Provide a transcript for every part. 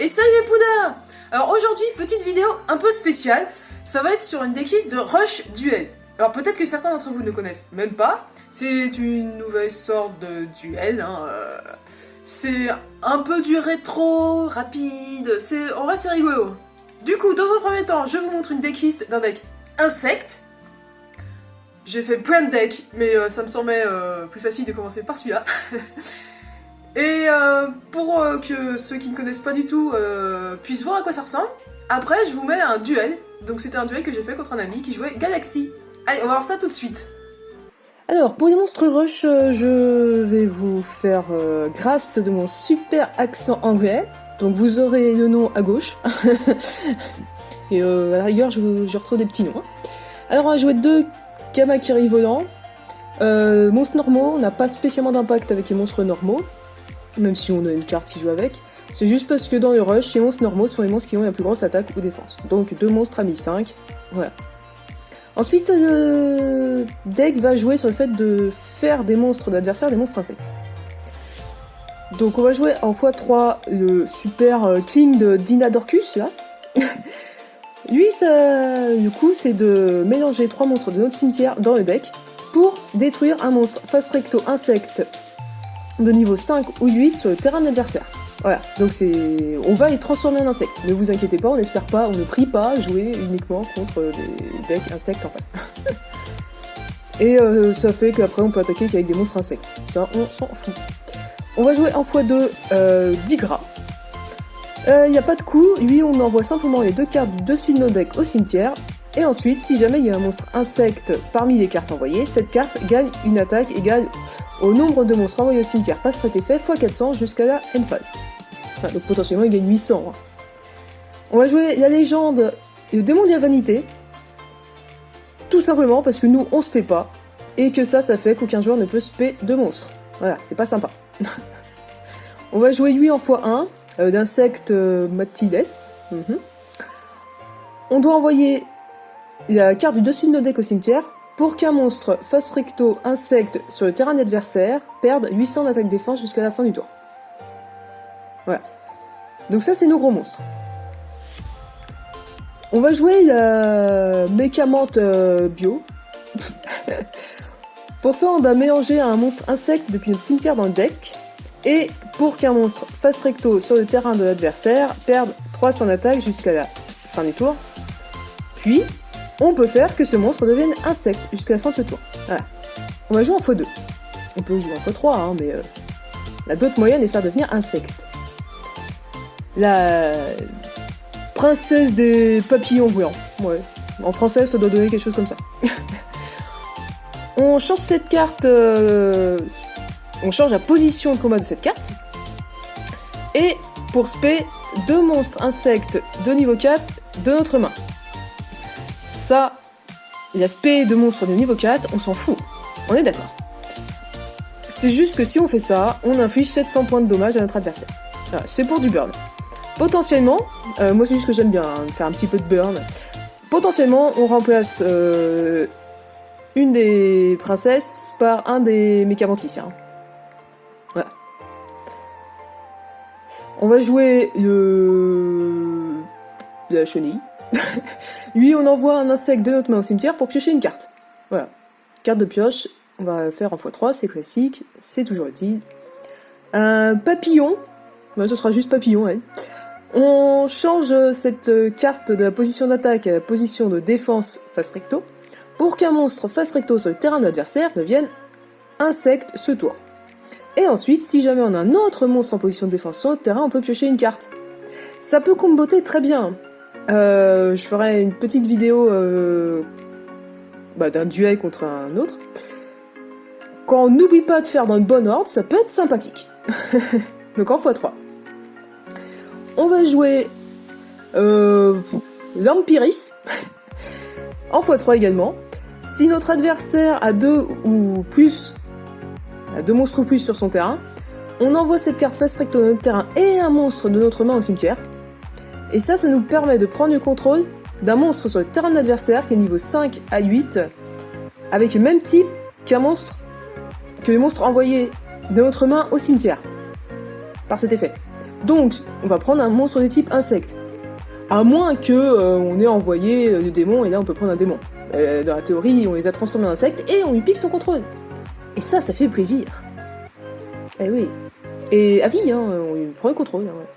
Et salut les poudres! Alors aujourd'hui, petite vidéo un peu spéciale, ça va être sur une decklist de Rush Duel. Alors peut-être que certains d'entre vous ne connaissent même pas, c'est une nouvelle sorte de duel, c'est un peu du rétro, rapide, en vrai c'est rigolo. Du coup, dans un premier temps, je vous montre une decklist d'un deck insecte. J'ai fait plein de decks, mais ça me semblait plus facile de commencer par celui-là. Et pour que ceux qui ne connaissent pas du tout puissent voir à quoi ça ressemble, après je vous mets un duel. Donc c'était un duel que j'ai fait contre un ami qui jouait Galaxy. Allez, on va voir ça tout de suite. Alors, pour les monstres rush, je vais vous faire grâce de mon super accent anglais. Donc vous aurez le nom à gauche. Et à la rigueur, je retrouve des petits noms. Alors on va jouer 2 Kamakiri volants. Monstres normaux, on n'a pas spécialement d'impact avec les monstres normaux. Même si on a une carte qui joue avec. C'est juste parce que dans le rush, les monstres normaux sont les monstres qui ont la plus grosse attaque ou défense. Donc 2 monstres à 1005. Voilà. Ensuite, le deck va jouer sur le fait de faire des monstres d'adversaires des monstres insectes. Donc on va jouer en x3 le super king de Dinadorcus, là. Lui, le coup, c'est de mélanger 3 monstres de notre cimetière dans le deck pour détruire un monstre face recto insecte de niveau 5 ou 8 sur le terrain de l'adversaire. Voilà, donc on va les transformer en insectes. Ne vous inquiétez pas, on n'espère pas, on ne prie pas jouer uniquement contre des decks insectes en face. Et ça fait qu'après on peut attaquer qu'avec des monstres insectes. Ça, on s'en fout. On va jouer en x2 d'Igra. Il n'y a pas de coup, lui on envoie simplement les 2 cartes du dessus de nos decks au cimetière. Et ensuite, si jamais il y a un monstre insecte parmi les cartes envoyées, cette carte gagne une attaque égale au nombre de monstres envoyés au cimetière par cet effet x 400 jusqu'à la end phase. Enfin, donc potentiellement il gagne 800. On va jouer la légende et le démon de la vanité. Tout simplement parce que nous on se paie pas. Et que ça fait qu'aucun joueur ne peut se payer de monstres. Voilà, c'est pas sympa. On va jouer lui en x1 d'insecte Matides. On doit envoyer la carte du dessus de nos decks au cimetière pour qu'un monstre face recto insecte sur le terrain de l'adversaire perde 800 d'attaque défense jusqu'à la fin du tour. Voilà. Donc ça c'est nos gros monstres. On va jouer la mécamante bio. Pour ça on va mélanger un monstre insecte depuis notre cimetière dans le deck. Et pour qu'un monstre face recto sur le terrain de l'adversaire perde 300 d'attaque jusqu'à la fin du tour. Puis on peut faire que ce monstre devienne insecte jusqu'à la fin de ce tour. Voilà. On va jouer en x2. On peut jouer en x3, mais la dot moyenne est faire devenir insecte. La princesse des papillons bruyants. Ouais. En français, ça doit donner quelque chose comme ça. On change cette carte. On change la position de combat de cette carte. Et pour spé, 2 monstres insectes de niveau 4 de notre main. Ça, l'aspect de monstre de niveau 4, on s'en fout. On est d'accord. C'est juste que si on fait ça, on inflige 700 points de dommage à notre adversaire. Voilà, c'est pour du burn. Potentiellement, moi c'est juste que j'aime bien faire un petit peu de burn. Potentiellement, on remplace une des princesses par un des mécamanticiens. Voilà. On va jouer la chenille. Lui, on envoie un insecte de notre main au cimetière pour piocher une carte. Voilà. Carte de pioche, on va faire en x3, c'est classique, c'est toujours utile. Un papillon, ce sera juste papillon, ouais. On change cette carte de la position d'attaque à la position de défense face recto pour qu'un monstre face recto sur le terrain de l'adversaire devienne insecte ce tour. Et ensuite, si jamais on a un autre monstre en position de défense sur le terrain, on peut piocher une carte. Ça peut comboter très bien. Je ferai une petite vidéo d'un duel contre un autre. Quand on n'oublie pas de faire dans le bon ordre, ça peut être sympathique. Donc en x3. On va jouer l'Empiris en x3 également. Si notre adversaire a 2 monstres ou plus sur son terrain, on envoie cette carte face recto de notre terrain et un monstre de notre main au cimetière. Et ça nous permet de prendre le contrôle d'un monstre sur le terrain de l'adversaire qui est niveau 5 à 8, avec le même type que le monstre envoyé de notre main au cimetière, par cet effet. Donc, on va prendre un monstre de type insecte. À moins que on ait envoyé le démon, et là on peut prendre un démon. Dans la théorie, on les a transformés en insectes, et on lui pique son contrôle. Et ça fait plaisir. Eh oui. Et à vie, hein, on lui prend le contrôle. Hein, ouais.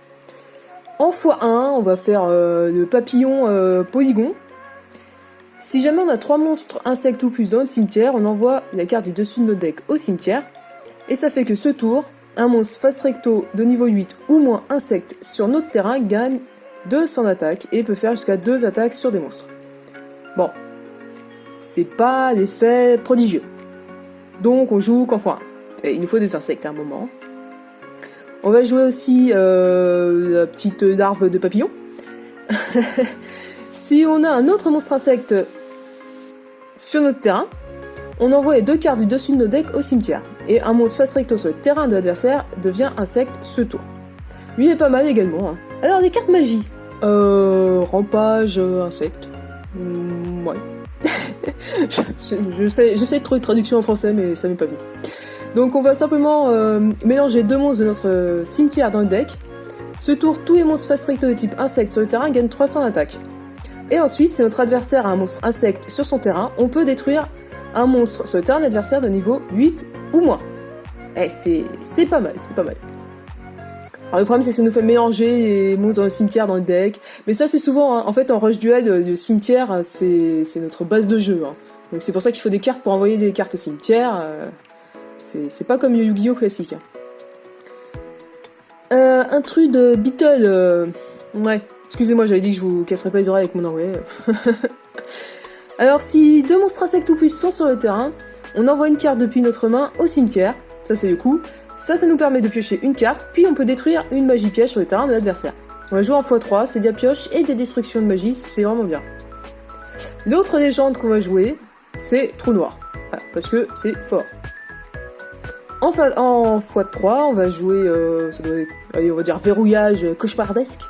En x1, on va faire le papillon polygon. Si jamais on a 3 monstres insectes ou plus dans le cimetière, on envoie la carte du dessus de notre deck au cimetière. Et ça fait que ce tour, un monstre face recto de niveau 8 ou moins insecte sur notre terrain gagne 200 d'attaque et peut faire jusqu'à 2 attaques sur des monstres. Bon, c'est pas l'effet prodigieux. Donc on joue qu'en x1. Et il nous faut des insectes à un moment. On va jouer aussi la petite larve de papillon. Si on a un autre monstre insecte sur notre terrain, on envoie les 2 cartes du dessus de nos decks au cimetière. Et un monstre face recto sur le terrain de l'adversaire devient insecte ce tour. Lui il est pas mal également. Hein. Alors des cartes magie. Rampage, insecte. Ouais. J'essaie de trouver une traduction en français mais ça m'est pas venu. Donc on va simplement mélanger 2 monstres de notre cimetière dans le deck. Ce tour, tous les monstres face recto de type insecte sur le terrain gagnent 300 d'attaque. Et ensuite, si notre adversaire a un monstre insecte sur son terrain, on peut détruire un monstre sur le terrain adversaire de niveau 8 ou moins. Eh, c'est pas mal, c'est pas mal. Alors le problème c'est que ça nous fait mélanger les monstres dans le cimetière dans le deck. Mais ça c'est souvent, hein, en fait en rush duel, le cimetière c'est notre base de jeu. Hein. Donc c'est pour ça qu'il faut des cartes pour envoyer des cartes au cimetière. C'est pas comme Yu-Gi-Oh classique. Intrus de Beetle. Ouais, excusez-moi, j'avais dit que je vous casserais pas les oreilles avec mon anglais. Alors, si 2 monstres insectes ou plus sont sur le terrain, on envoie une carte depuis notre main au cimetière. Ça, c'est le coup. Ça nous permet de piocher une carte, puis on peut détruire une magie piège sur le terrain de l'adversaire. On va jouer en x3, c'est de la pioche et des destructions de magie, c'est vraiment bien. L'autre légende qu'on va jouer, c'est Trou Noir. Voilà, parce que c'est fort. En x3, on va jouer, allez, on va dire verrouillage cauchemardesque.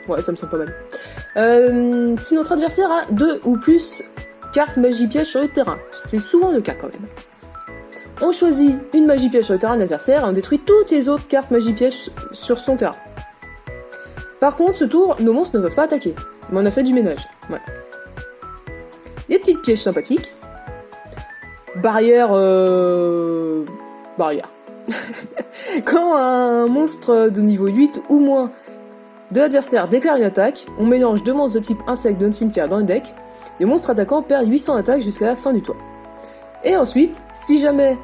Ouais, ça me semble pas mal. Si notre adversaire a 2 ou plus cartes magie piège sur le terrain, c'est souvent le cas quand même. On choisit une magie piège sur le terrain de l'adversaire et on détruit toutes les autres cartes magie piège sur son terrain. Par contre, ce tour, nos monstres ne peuvent pas attaquer, mais on a fait du ménage. Voilà. Des petites pièges sympathiques. Barrière. Quand un monstre de niveau 8 ou moins de l'adversaire déclare une attaque, on mélange 2 monstres de type insecte de notre cimetière dans le deck. Le monstre attaquant perd 800 d'attaque jusqu'à la fin du tour. Et ensuite, si jamais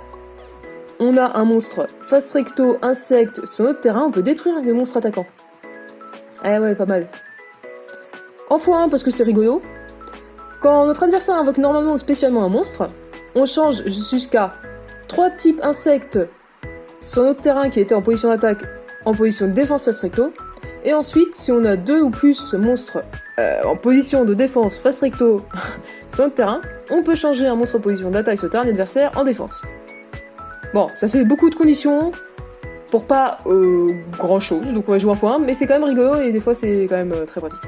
on a un monstre face recto insecte sur notre terrain, on peut détruire les monstres attaquants. Eh ouais, pas mal. En x1 parce que c'est rigolo. Quand notre adversaire invoque normalement ou spécialement un monstre, on change jusqu'à 3 types insectes sur notre terrain qui était en position d'attaque en position de défense face recto. Et ensuite, si on a 2 ou plus monstres en position de défense face recto sur notre terrain, on peut changer un monstre en position d'attaque sur le terrain adversaire en défense. Bon, ça fait beaucoup de conditions pour pas grand chose, donc on va jouer en x1, mais c'est quand même rigolo et des fois c'est quand même très pratique.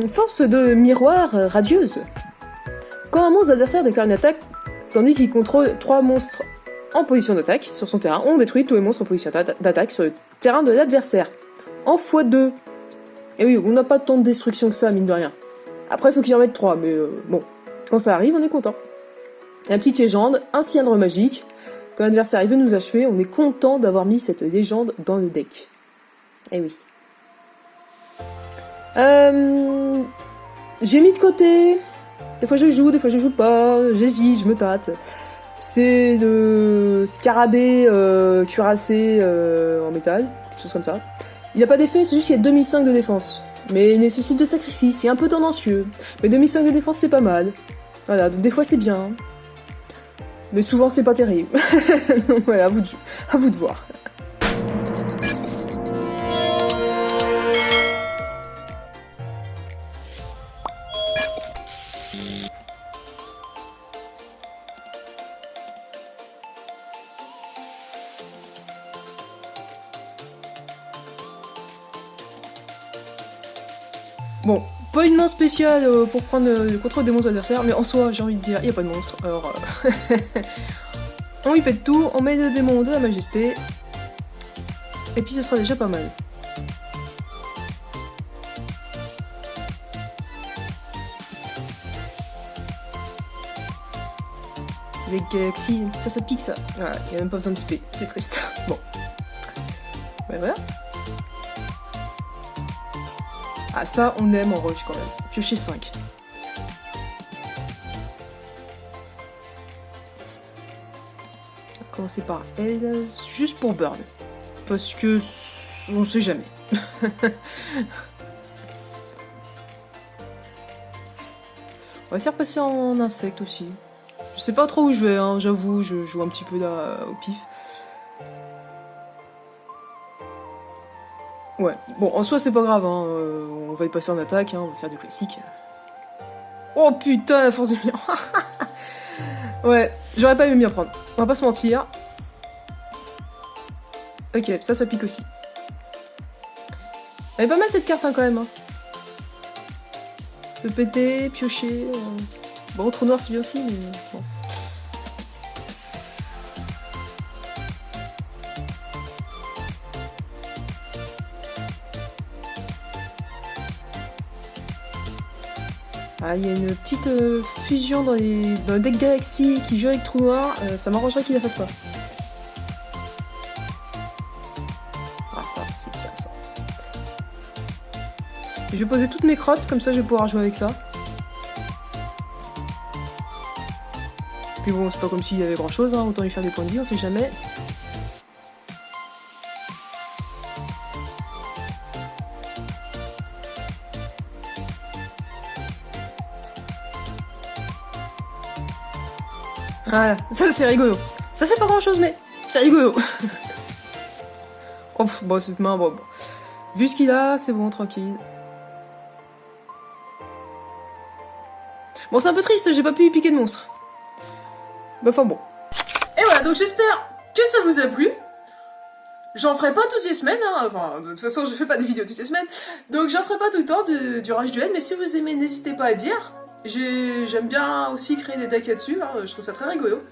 Force de miroir radieuse. Quand un monstre adversaire déclare une attaque, tandis qu'il contrôle 3 monstres en position d'attaque sur son terrain, on détruit tous les monstres en position d'attaque sur le terrain de l'adversaire. En x2. Et oui, on n'a pas tant de destruction que ça, mine de rien. Après, il faut qu'il en mette 3, mais bon, quand ça arrive, on est content. La petite légende, un cylindre magique. Quand l'adversaire veut nous achever, on est content d'avoir mis cette légende dans le deck. Eh oui. J'ai mis de côté. Des fois je joue, des fois je joue pas. J'hésite, je me tâte. C'est le scarabée cuirassé en métal, quelque chose comme ça. Il n'a pas d'effet, c'est juste qu'il y a 2005 de défense. Mais il nécessite de sacrifice, il est un peu tendancieux. Mais 2005 de défense c'est pas mal. Voilà, donc des fois c'est bien. Mais souvent c'est pas terrible. Donc voilà, à vous de voir. Bon, pas une main spéciale pour prendre le contrôle des monstres adversaires, mais en soi, j'ai envie de dire, il n'y a pas de monstre, alors... on y pète tout, on met le démon de la majesté, Et puis ce sera déjà pas mal. Avec Galaxy, ça pique ça. Voilà, il n'y a même pas besoin de spé, c'est triste. Bon. Ouais, voilà. Ah ça, on aime en rush quand même. Piocher 5. On va commencer par elle, juste pour burn. Parce que on sait jamais. On va faire passer en insecte aussi. Je sais pas trop où je vais, hein, j'avoue, je joue un petit peu là au pif. Ouais, bon, en soi c'est pas grave, hein, on va y passer en attaque, hein, on va faire du classique. Oh putain, la force du mur. Ouais, j'aurais pas aimé m'y prendre, on va pas se mentir. Ok, ça pique aussi. Elle est pas mal cette carte hein, quand même. Hein. Peut péter, piocher. Bon, trou noir c'est bien aussi, mais bon. Ah, il y a une petite fusion dans le deck Galaxy qui joue avec trou noir, ça m'arrangerait qu'il la fasse pas. Ah ça, c'est bien ça. Je vais poser toutes mes crottes, comme ça je vais pouvoir jouer avec ça. Puis bon, c'est pas comme s'il y avait grand chose, hein, autant lui faire des points de vie, on sait jamais. Voilà, ça c'est rigolo. Ça fait pas grand chose, mais c'est rigolo. Oh, bon, cette main, bon. Vu ce qu'il a, c'est bon, tranquille. Bon, c'est un peu triste, j'ai pas pu y piquer de monstre. Bah, enfin bon. Et voilà, donc j'espère que ça vous a plu. J'en ferai pas toutes les semaines, hein. Enfin, de toute façon, je fais pas des vidéos toutes les semaines. Donc j'en ferai pas tout le temps du Rush Duel, mais si vous aimez, n'hésitez pas à dire. J'aime bien aussi créer des decks là-dessus, hein. Je trouve ça très rigolo.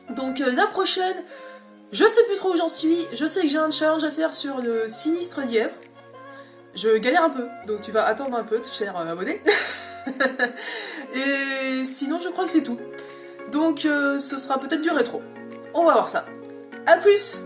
Donc la prochaine, je sais plus trop où j'en suis. Je sais que j'ai un challenge à faire sur le sinistre lièvre. Je galère un peu, donc tu vas attendre un peu, cher abonné. Et sinon, je crois que c'est tout. Donc ce sera peut-être du rétro. On va voir ça. A plus!